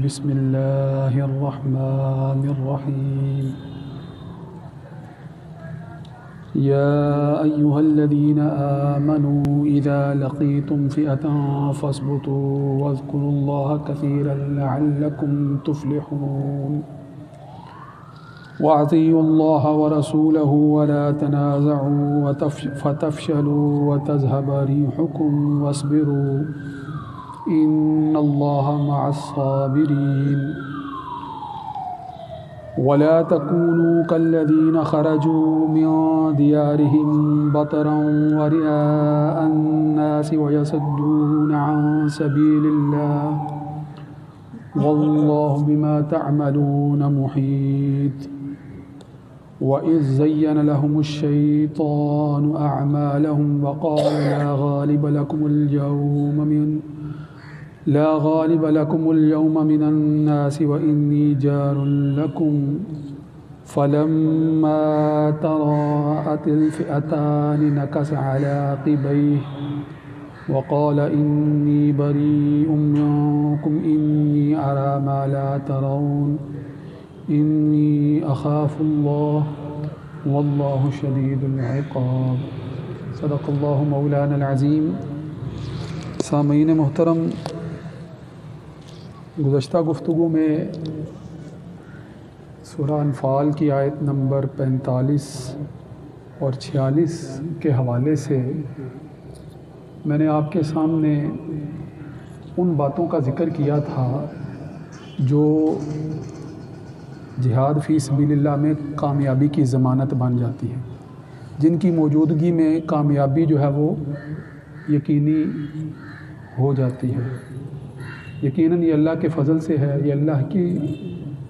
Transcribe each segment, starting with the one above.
بسم اللہ الرحمن الرحیم یا ایہا الذین آمنوا اذا لقیتم فئة فاثبتوا واذکروا اللہ کثیرا لعلکم تفلحون وَأَطِيعُوا اللَّهَ وَرَسُولَهُ وَلَا تَنَازَعُوا فَتَفْشَلُوا وَتَذْهَبَ رِيحُكُمْ وَاصْبِرُوا إِنَّ اللَّهَ مَعَ الصَّابِرِينَ وَلَا تَكُونُوا كَالَّذِينَ خَرَجُوا مِن دِيَارِهِمْ بَطَرًا وَرِئَاءَ النَّاسِ وَيَصُدُّونَ عَن سَبِيلِ اللَّهِ وَاللَّهُ بِمَا تَعْمَلُونَ مُحِيطٌ وَإِذْ زَيَّنَ لَهُمُ الشَّيْطَانُ أَعْمَالَهُمْ وَقَالَ لا غالب لكم اليوم من الناس وإني جار لكم فلما تراءت الفئتان نكص على عقبيه وقال إني بريء منكم إني أرى ما لا ترون إني أخاف الله والله شديد العقاب صدق الله مولانا العظیم۔ سامعین محترم، گزشتہ گفتگو میں سورہ انفال کی آیت نمبر 45 اور 46 کے حوالے سے میں نے آپ کے سامنے ان باتوں کا ذکر کیا تھا جو جہاد فی سبیل اللہ میں کامیابی کی ضمانت بن جاتی ہے، جن کی موجودگی میں کامیابی جو ہے وہ یقینی ہو جاتی ہے۔ یقیناً یہ اللہ کے فضل سے ہے، یہ اللہ کی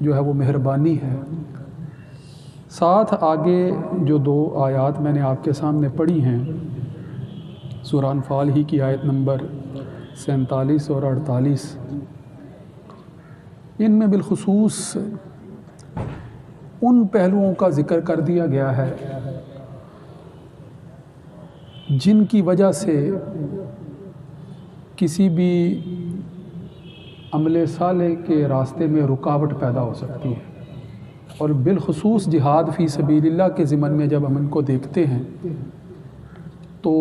جو ہے وہ مہربانی ہے۔ ساتھ آگے جو دو آیات میں نے آپ کے سامنے پڑھی ہیں، سورہ انفال ہی کی آیت نمبر 47 اور 48، ان میں بالخصوص ان پہلوؤں کا ذکر کر دیا گیا ہے جن کی وجہ سے کسی بھی عمل صالح کے راستے میں رکاوٹ پیدا ہو سکتی ہے، اور بالخصوص جہاد فی سبیل اللہ کے ضمن میں جب ہم ان کو دیکھتے ہیں تو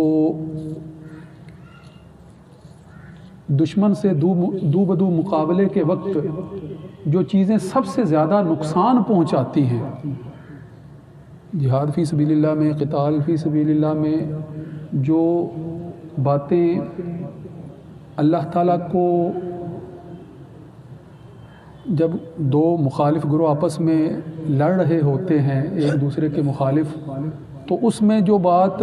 دشمن سے دو بدو مقابلے کے وقت جو چیزیں سب سے زیادہ نقصان پہنچاتی ہیں جہاد فی سبیل اللہ میں، قتال فی سبیل اللہ میں، جو باتیں اللہ تعالیٰ کو، جب دو مخالف گروہ آپس میں لڑ رہے ہوتے ہیں ایک دوسرے کے مخالف، تو اس میں جو بات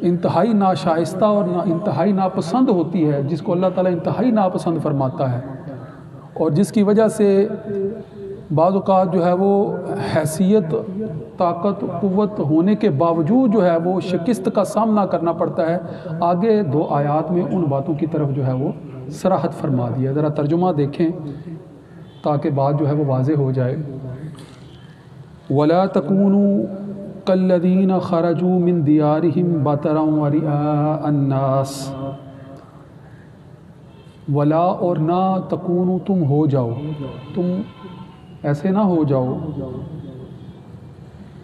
انتہائی ناشائستہ اور انتہائی ناپسند ہوتی ہے، جس کو اللہ تعالیٰ انتہائی ناپسند فرماتا ہے، اور جس کی وجہ سے بعض اوقات جو ہے وہ حیثیت، طاقت، قوت ہونے کے باوجود جو ہے وہ شکست کا سامنا کرنا پڑتا ہے، آگے دو آیات میں ان باتوں کی طرف جو ہے وہ صراحت فرما دیا۔ ذرا ترجمہ دیکھیں تاکہ بات جو ہے وہ واضح ہو جائے۔ وَلَا تَكُونُوا كَالَّذِينَ خَرَجُوا مِن دِيَارِهِمْ بَطَرًا وَرِئَاءَ النَّاسِ، ولا اور نہ تکونوا تم ہو جاؤ، تم ایسے نہ ہو جاؤ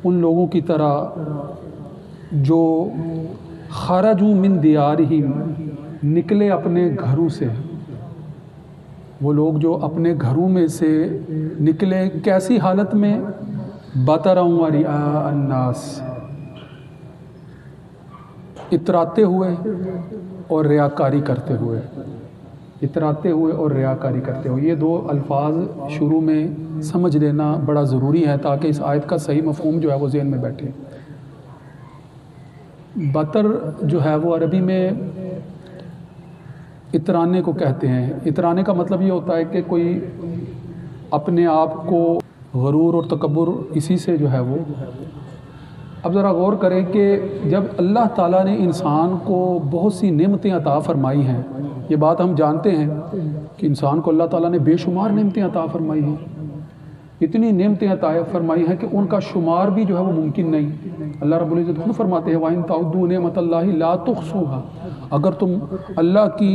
ان لوگوں کی طرح جو خرجوا من دیارہم، نکلے اپنے گھروں سے، وہ لوگ جو اپنے گھروں میں سے نکلے کیسی حالت میں؟ بطرا ورئاء الناس، اتراتے ہوئے اور ریاکاری کرتے ہوئے، اتراتے ہوئے اور ریاکاری کرتے ہوئے۔ یہ دو الفاظ شروع میں سمجھ لینا بڑا ضروری ہے تاکہ اس آیت کا صحیح مفہوم جو ہے وہ ذہن میں بیٹھے۔ بطر جو ہے وہ عربی میں اترانے کو کہتے ہیں۔ اترانے کا مطلب یہ ہوتا ہے کہ کوئی اپنے آپ کو غرور اور تکبر اسی سے جو ہے وہ۔ اب ذرا غور کریں کہ جب اللہ تعالیٰ نے انسان کو بہت سی نعمتیں عطا فرمائی ہیں، یہ بات ہم جانتے ہیں کہ انسان کو اللہ تعالیٰ نے بے شمار نعمتیں عطا فرمائی ہیں، اتنی نعمتیں عطا فرمائی ہیں کہ ان کا شمار بھی جو ہے وہ ممکن نہیں۔ اللہ رب العزت خود فرماتے ہیں وَإِن تَعُدُّوا نِعْمَتَ اللَّهِ لَا تُحْصُوهَا، اگر تم اللہ کی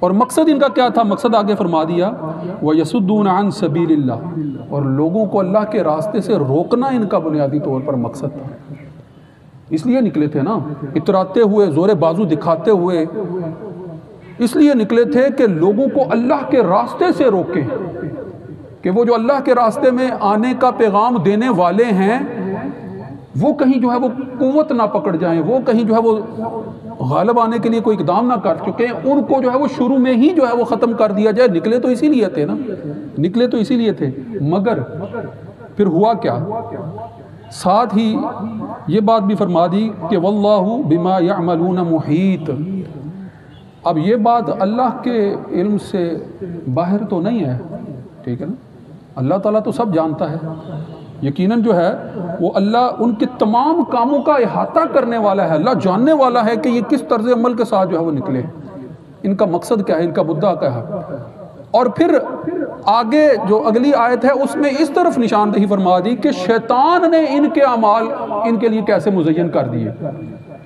اور مقصد ان کا کیا تھا؟ مقصد آگے فرما دیا وَيَصُدُّونَ عَن سَبِيلِ اللَّهِ، اور لوگوں کو اللہ کے راستے سے روکنا ان کا بنیادی طور پر مقصد تھا۔ اس لیے نکلے تھے نا، اتراتے ہوئے، زور بازو دکھاتے ہوئے، اس لیے نکلے تھے کہ لوگوں کو اللہ کے راستے سے روکیں، کہ وہ جو اللہ کے راستے میں آنے کا پیغام دینے والے ہیں وہ کہیں جو ہے وہ قوت نہ پکڑ جائیں، وہ کہیں جو ہے وہ غالب آنے کے لیے کوئی اقدام نہ کر چکے، ان کو جو ہے وہ شروع میں ہی جو ہے وہ ختم کر دیا جائے۔ نکلے تو اسی لیے تھے نا، نکلے تو اسی لیے تھے، مگر پھر ہوا کیا؟ ساتھ ہی یہ بات بھی فرما دی کہ واللہ بما یعملون محیط۔ اب یہ بات اللہ کے علم سے باہر تو نہیں ہے، ٹھیک ہے نا، اللہ تعالیٰ تو سب جانتا ہے، یقیناً جو ہے وہ اللہ ان کے تمام کاموں کا احاطہ کرنے والا ہے، اللہ جاننے والا ہے کہ یہ کس طرز عمل کے ساتھ جو ہے وہ نکلے، ان کا مقصد کیا ہے، ان کا مدعا کیا ہے۔ اور پھر آگے جو اگلی آیت ہے اس میں اس طرف نشاندہی فرما دی کہ شیطان نے ان کے اعمال ان کے لیے کیسے مزین کر دیے،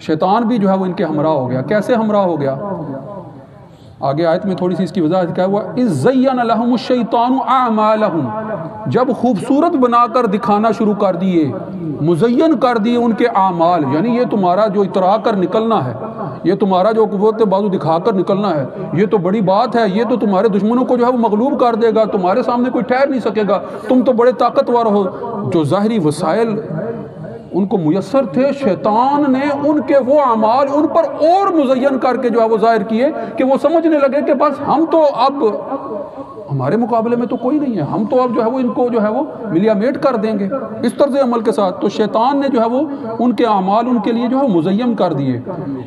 شیطان بھی جو ہے وہ ان کے ہمراہ ہو گیا۔ کیسے ہمراہ ہو گیا؟ آگے آیت میں تھوڑی سی اس کی وضاحت کیا ہوا، اِذ زَيَّنَ لَهُمُ الشَّيْطَانُ أَعْمَالَهُمْ، جب خوبصورت بنا کر دکھانا شروع کر دیے، مزین کر دیے ان کے اعمال، یعنی یہ تمہارا جو اترا کر نکلنا ہے، یہ تمہارا جو قوت بازو دکھا کر نکلنا ہے، یہ تو بڑی بات ہے، یہ تو تمہارے دشمنوں کو جو ہے وہ مغلوب کر دے گا، تمہارے سامنے کوئی ٹھہر نہیں سکے گا، تم تو بڑے طاقتور ہو۔ جو ظاہری وسائل ان کو میسر تھے، شیطان نے ان کے وہ اعمال ان پر اور مزین کر کے جو ہے وہ ظاہر کیے کہ وہ سمجھنے لگے کہ بس ہم تو اب ہمارے مقابلے میں تو کوئی نہیں ہے، ہم تو اب جو ہے وہ ان کو جو ہے وہ ملیا میٹ کر دیں گے اس طرز عمل کے ساتھ۔ تو شیطان نے جو ہے وہ ان کے اعمال ان کے لیے جو ہے مزین کر دیے،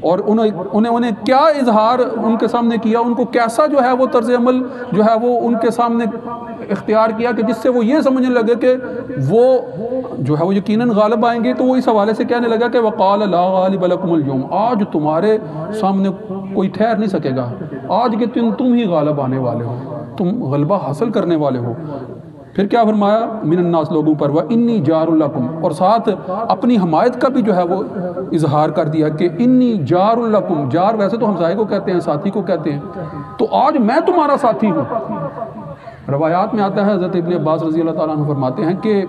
اور انہیں کیا اظہار ان کے سامنے کیا، ان کو کیسا جو ہے وہ طرز عمل جو ہے وہ ان کے سامنے اختیار کیا کہ جس سے وہ یہ سمجھنے لگے کہ وہ جو ہے وہ یقیناً غالب آئیں گے۔ تو وہ اس حوالے سے کہنے لگا کہ وَقَالَ لَا غَالِبَ لَكُمُ الْيَوْمَ، آج تمہارے سامنے کوئی ٹھہر نہیں سکے گا، آج کے تم ہی غالب آنے والے ہو، تم غلبہ حاصل کرنے والے ہو۔ پھر کیا فرمایا؟ من الناس، لوگوں پر، وَإِنِّي جَارٌ لَكُمْ، اور ساتھ اپنی حمایت کا بھی جو ہے وہ اظہار کر دیا کہ انی جار لکم، جار ویسے تو ہمسائے کو کہتے ہیں، ساتھی کو کہتے ہیں، تو آج میں تمہارا ساتھی ہوں۔ روایات میں آتا ہے، حضرت ابن عباس رضی اللہ تعالیٰ عنہ فرماتے ہیں کہ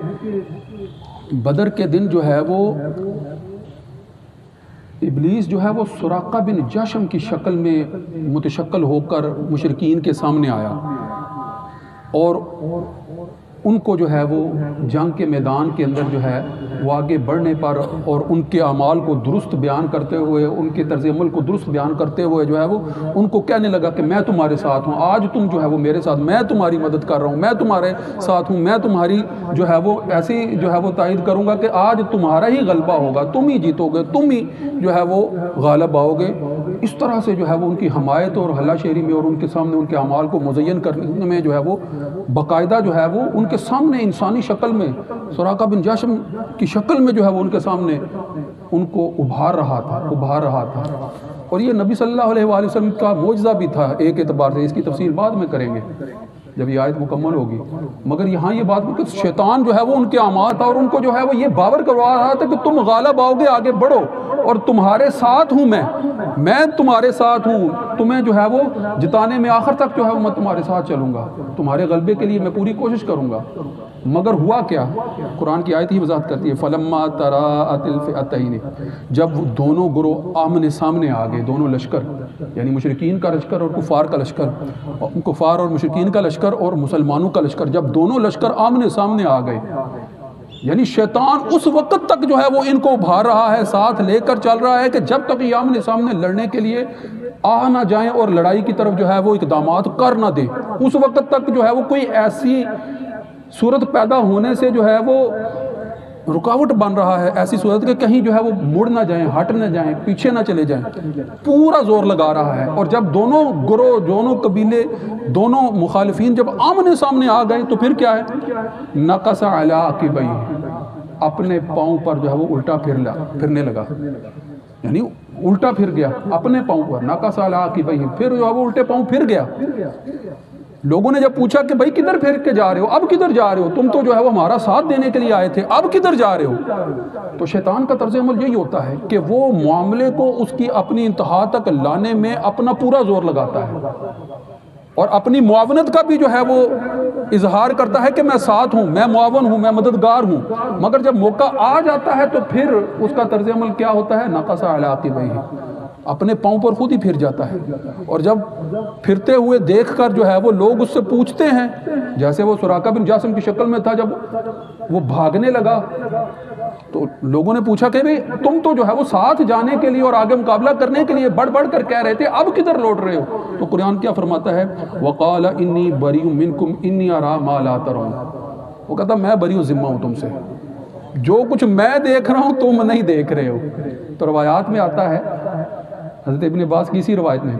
بدر کے دن جو ہے وہ ابلیس جو ہے وہ سراقہ بن جشم کی شکل میں متشکل ہو کر مشرکین کے سامنے آیا، اور ان کو جو ہے وہ جنگ کے میدان کے اندر جو ہے وہ آگے بڑھنے پر اور ان کے اعمال کو درست بیان کرتے ہوئے، ان کے طرز عمل کو درست بیان کرتے ہوئے جو ہے وہ ان کو کہنے لگا کہ میں تمہارے ساتھ ہوں، آج تم جو ہے وہ میرے ساتھ، میں تمہاری مدد کر رہا ہوں، میں تمہارے ساتھ ہوں، میں تمہاری جو ہے وہ ایسی جو ہے وہ تائید کروں گا کہ آج تمہارا ہی غلبہ ہوگا، تم ہی جیتو گے، تم ہی جو ہے وہ غالب آؤ گے۔ اس طرح سے جو ہے وہ ان کی حمایت اور ہلا شیری میں اور ان کے سامنے ان کے اعمال کو مزین کرنے میں جو ہے وہ باقاعدہ جو ہے وہ ان کے سامنے انسانی شکل میں، سراقہ بن جشم کی شکل میں جو ہے وہ ان کے سامنے ان کو ابھار رہا تھا۔ اور یہ نبی صلی اللہ علیہ وآلہ وسلم کا معجزہ بھی تھا ایک اعتبار سے، اس کی تفصیل بعد میں کریں گے جب یہ آیت مکمل ہوگی، مگر یہاں یہ بات کہ شیطان جو ہے وہ ان کے اعمال تھا اور ان کو جو ہے وہ یہ باور کروا رہا تھا کہ تم غالب آؤ گے، آگے بڑھو، اور تمہارے ساتھ ہوں میں تمہارے ساتھ ہوں، تمہیں جو ہے وہ جتانے میں آخر تک جو ہے وہ میں تمہارے ساتھ چلوں گا، تمہارے غلبے کے لیے میں پوری کوشش کروں گا۔ مگر ہوا کیا؟ قرآن کی آیت ہی وضاحت کرتی ہے، فَلَمَّا تَرَاءَتِ الْفِئَتَيْنِ، جب دونوں گروہ آمنے سامنے آ گئے، دونوں لشکر یعنی مشرکین کا لشکر اور کفار کا لشکر، کفار اور مشرکین کا لشکر اور مسلمانوں کا لشکر، جب دونوں لشکر آمنے سامنے آ گئے، یعنی شیطان اس وقت تک جو ہے وہ ان کو ابھار رہا ہے، ساتھ لے کر چل رہا ہے کہ جب تک یہ آمنے سامنے لڑنے کے لیے آ نہ جائیں اور لڑائی کی طرف جو ہے وہ اقدامات کر نہ دیں، اس وقت تک جو ہے وہ کوئی ایسی صورت پیدا ہونے سے جو ہے وہ رکاوٹ بن رہا ہے، ایسی صورت کہ کہیں جو ہے وہ مڑ نہ جائیں، ہٹ نہ جائیں، پیچھے نہ چلے جائیں، پورا زور لگا رہا ہے۔ اور جب دونوں گروہ، دونوں قبیلے، دونوں مخالفین جب آمنے سامنے آ گئے تو پھر کیا ہے؟ نقص علی عقبیہ، اپنے پاؤں پر جو ہے وہ الٹا پھرنے لگا، یعنی الٹا پھر گیا اپنے پاؤں پر، نقص علی عقبیہ، پھر جو ہے وہ الٹے پاؤں پھر گیا۔ لوگوں نے جب پوچھا کہ بھائی کدھر پھر کے جا رہے ہو، اب کدھر جا رہے ہو، تم تو جو ہے وہ ہمارا ساتھ دینے کے لیے آئے تھے، اب کدھر جا رہے ہو؟ تو شیطان کا طرز عمل یہی ہوتا ہے کہ وہ معاملے کو اس کی اپنی انتہا تک لانے میں اپنا پورا زور لگاتا ہے، اور اپنی معاونت کا بھی جو ہے وہ اظہار کرتا ہے کہ میں ساتھ ہوں، میں معاون ہوں، میں مددگار ہوں، مگر جب موقع آ جاتا ہے تو پھر اس کا طرز عمل کیا ہوتا ہے؟ نقص علی عقبیہ، اپنے پاؤں پر خود ہی پھر جاتا ہے۔ اور جب پھرتے ہوئے دیکھ کر جو ہے وہ لوگ اس سے پوچھتے ہیں، جیسے وہ سراقہ بن جاسم کی شکل میں تھا، جب وہ بھاگنے لگا تو لوگوں نے پوچھا کہ بھئی تم تو جو ہے وہ ساتھ جانے کے لیے اور آگے مقابلہ کرنے کے لیے بڑھ بڑھ کر کہہ رہے تھے، اب کدھر لوٹ رہے ہو؟ تو قرآن کیا فرماتا ہے؟ وَقَالَ إِنِّي بَرِيءٌ مِّنكُمْ إِنِّي أَرَىٰ مَا لَا تَرَوْنَ، وہ کہتا میں بری و ذمہ ہوں تم سے، جو کچھ میں دیکھ رہا ہوں تم نہیں دیکھ رہے ہو۔ تو روایات میں آتا ہے، حضرت ابن عباس کی اسی روایت میں،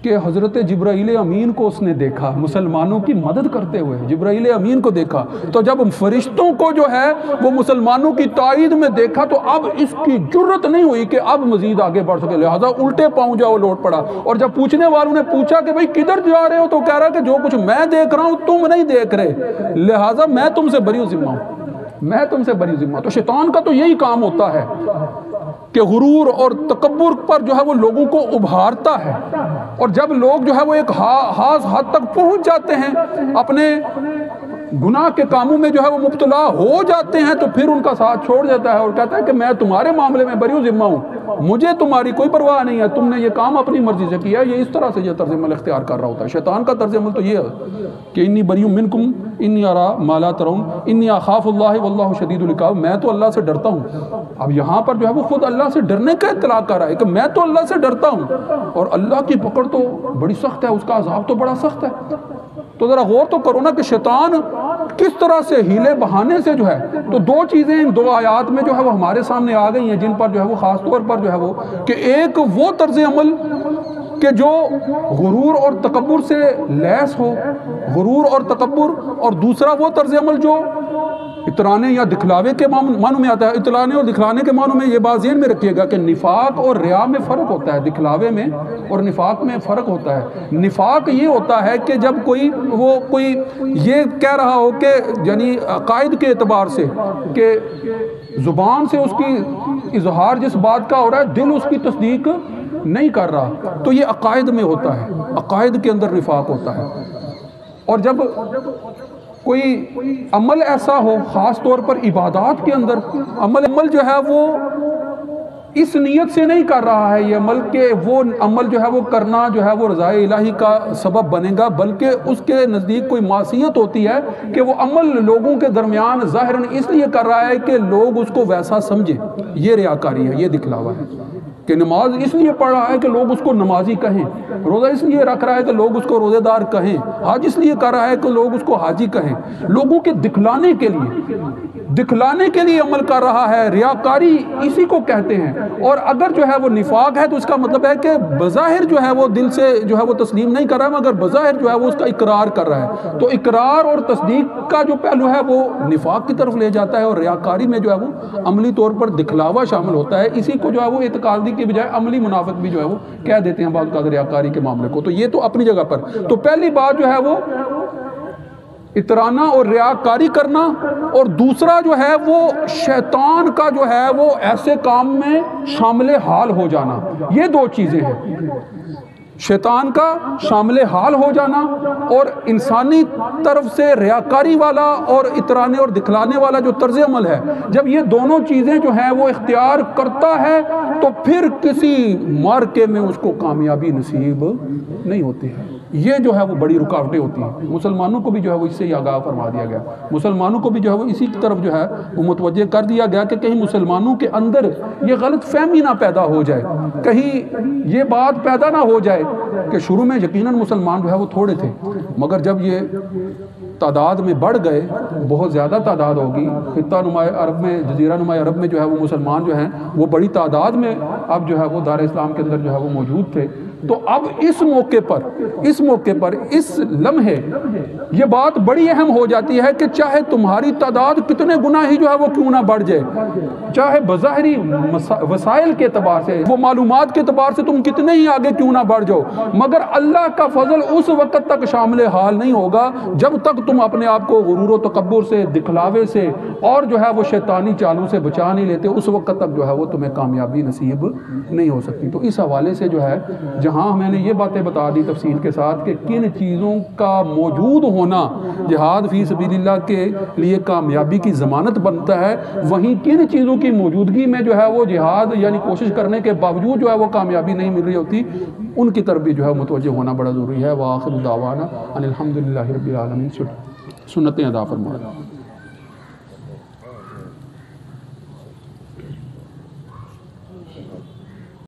کہ حضرت جبرائیل امین کو اس نے دیکھا مسلمانوں کی مدد کرتے ہوئے، جبرائیل امین کو دیکھا، تو جب فرشتوں کو جو ہے وہ مسلمانوں کی تائید میں دیکھا تو اب اس کی جرت نہیں ہوئی کہ اب مزید آگے بڑھ سکے، لہذا الٹے پاؤں جاؤ لوٹ پڑا۔ اور جب پوچھنے والوں نے پوچھا کہ بھئی کدھر جا رہے ہو، تو کہہ رہا کہ جو کچھ میں دیکھ رہا ہوں تم نہیں دیکھ رہے، لہذا میں تم سے بری ذمہ ہوں، میں تم سے بری ذمہ ہوں۔ تو شیطان کا تو یہی کام ہوتا ہے کہ غرور اور تکبر پر جو ہے وہ لوگوں کو ابھارتا ہے، اور جب لوگ جو ہے وہ ایک خاص حد تک پہنچ جاتے ہیں، اپنے گناہ کے کاموں میں جو ہے وہ مبتلا ہو جاتے ہیں، تو پھر ان کا ساتھ چھوڑ دیتا ہے اور کہتا ہے کہ میں تمہارے معاملے میں بری ذمہ ہوں، مجھے تمہاری کوئی پرواہ نہیں ہے، تم نے یہ کام اپنی مرضی سے کیا۔ یہ اس طرح سے یہ طرز عمل اختیار کر رہا ہوتا ہے۔ شیطان کا طرز عمل تو یہ ہے کہ انی بری منکم انی ارا ما لا ترون انی اخاف اللہ واللہ شدید العقاب، میں تو اللہ سے ڈرتا ہوں۔ اب یہاں پر جو ہے وہ خود اللہ سے ڈرنے کا اطلاق کر رہا ہے کہ میں تو اللہ سے ڈرتا ہوں، اور اللہ کی پکڑ تو بڑی سخت ہے، اس کا عذاب تو بڑا سخت ہے۔ تو ذرا غور تو کرو نا کہ شیطان کس طرح سے ہیلے بہانے سے جو ہے، تو دو چیزیں ان دو آیات میں جو ہے وہ ہمارے سامنے آ گئی ہیں، جن پر جو ہے وہ خاص طور پر جو ہے وہ کہ ایک وہ طرز عمل کہ جو غرور اور تکبر سے لیس ہو، غرور اور تکبر، اور دوسرا وہ طرز عمل جو اترانے یا دکھلاوے کے معنوں میں آتا ہے۔ اترانے اور دکھلانے کے معنوں میں یہ بات ذہن میں رکھیے گا کہ نفاق اور ریا میں فرق ہوتا ہے، دکھلاوے میں اور نفاق میں فرق ہوتا ہے۔ نفاق یہ ہوتا ہے کہ جب کوئی یہ کہہ رہا ہو کہ یعنی عقائد کے اعتبار سے کہ زبان سے اس کی اظہار جس بات کا ہو رہا ہے، دل اس کی تصدیق نہیں کر رہا، تو یہ عقائد میں ہوتا ہے، عقائد کے اندر نفاق ہوتا ہے۔ اور جب کوئی عمل ایسا ہو، خاص طور پر عبادات کے اندر عمل جو ہے وہ اس نیت سے نہیں کر رہا ہے یہ عمل کہ وہ عمل جو ہے وہ کرنا جو ہے وہ رضائے الہی کا سبب بنے گا، بلکہ اس کے نزدیک کوئی معصیت ہوتی ہے کہ وہ عمل لوگوں کے درمیان ظاہراً اس لیے کر رہا ہے کہ لوگ اس کو ویسا سمجھیں، یہ ریاکاری ہے، یہ دکھلاوا ہے۔ کہ نماز اس لیے پڑھ رہا ہے کہ لوگ اس کو نمازی کہیں، روزہ اس لیے رکھ رہا ہے کہ لوگ اس کو روزے دار کہیں، حج اس لیے کر رہا ہے کہ لوگ اس کو حاجی کہیں، لوگوں کے دکھلانے کے لیے عمل کر رہا ہے۔ ریاکاری اسی کو کہتے ہیں۔ اور اگر جو ہے وہ نفاق ہے تو اس کا مطلب ہے کہ بظاہر جو ہے وہ دل سے جو ہے وہ تسلیم نہیں کر رہا ہے، مگر بظاہر جو ہے وہ اس کا اقرار کر رہا ہے۔ تو اقرار اور تصدیق کا جو پہلو ہے وہ نفاق کی طرف لے جاتا ہے، اور ریاکاری میں جو ہے وہ عملی طور پر دکھلاوا شامل ہوتا ہے۔ اسی کو جو ہے وہ اعتقادی کی بجائے عملی منافق بھی جو ہے وہ کہہ دیتے ہیں بعض اوقات ریاکاری کے معاملے کو۔ تو یہ تو اپنی جگہ پر، تو پہلی بات جو ہے وہ اترانا اور ریاکاری کرنا، اور دوسرا جو ہے وہ شیطان کا جو ہے وہ ایسے کام میں شامل حال ہو جانا۔ یہ دو چیزیں ہیں، شیطان کا شامل حال ہو جانا اور انسانی طرف سے ریاکاری والا اور اترانے اور دکھلانے والا جو طرز عمل ہے، جب یہ دونوں چیزیں جو ہیں وہ اختیار کرتا ہے تو پھر کسی مارکے میں اس کو کامیابی نصیب نہیں ہوتی ہے۔ یہ جو ہے وہ بڑی رکاوٹیں ہوتی ہیں۔ مسلمانوں کو بھی جو ہے وہ اس سے ہی آگاہ فرما دیا گیا، مسلمانوں کو بھی جو ہے وہ اسی کی طرف جو ہے وہ متوجہ کر دیا گیا کہ کہیں مسلمانوں کے اندر یہ غلط فہمی نہ پیدا ہو جائے، کہیں یہ بات پیدا نہ ہو جائے کہ شروع میں یقیناً مسلمان جو ہے وہ تھوڑے تھے، مگر جب یہ تعداد میں بڑھ گئے، بہت زیادہ تعداد ہوگی، خطہ نمایاں عرب میں، جزیرہ نمایاں عرب میں جو ہے وہ مسلمان جو ہیں وہ بڑی تعداد میں اب جو ہے وہ دار اسلام کے اندر جو ہے وہ موجود تھے، تو اب اس موقع پر اس لمحے یہ بات بڑی اہم ہو جاتی ہے کہ چاہے تمہاری تعداد کتنے گنا ہی جو ہے وہ کیوں نہ بڑھ جائے، چاہے بظاہری وسائل کے اعتبار سے، وہ معلومات کے اعتبار سے تم کتنے ہی آگے کیوں نہ بڑھ جاؤ، مگر اللہ کا فضل اس وقت تک شامل حال نہیں ہوگا جب تک تم اپنے آپ کو غرور و تکبر سے، دکھلاوے سے اور جو ہے وہ شیطانی چالوں سے بچا نہیں لیتے، اس وقت تک جو ہے وہ تمہیں کامیابی نصیب نہیں ہو سکتی۔ تو اس حوالے سے جو ہے جہاں میں نے یہ باتیں بتا دی تفصیل کے ساتھ کہ کن چیزوں کا موجود ہونا جہاد فی سبیل اللہ کے لیے کامیابی کی ضمانت بنتا ہے، وہیں کن چیزوں کی موجودگی میں جو ہے وہ جہاد یعنی کوشش کرنے کے باوجود جو ہے وہ کامیابی نہیں مل رہی ہوتی، ان کی طرف بھی جو ہے متوجہ ہونا بڑا ضروری ہے۔ وآخر دعوانا ان الحمدللہ رب العالمین، سنتیں ادا فرمائیں۔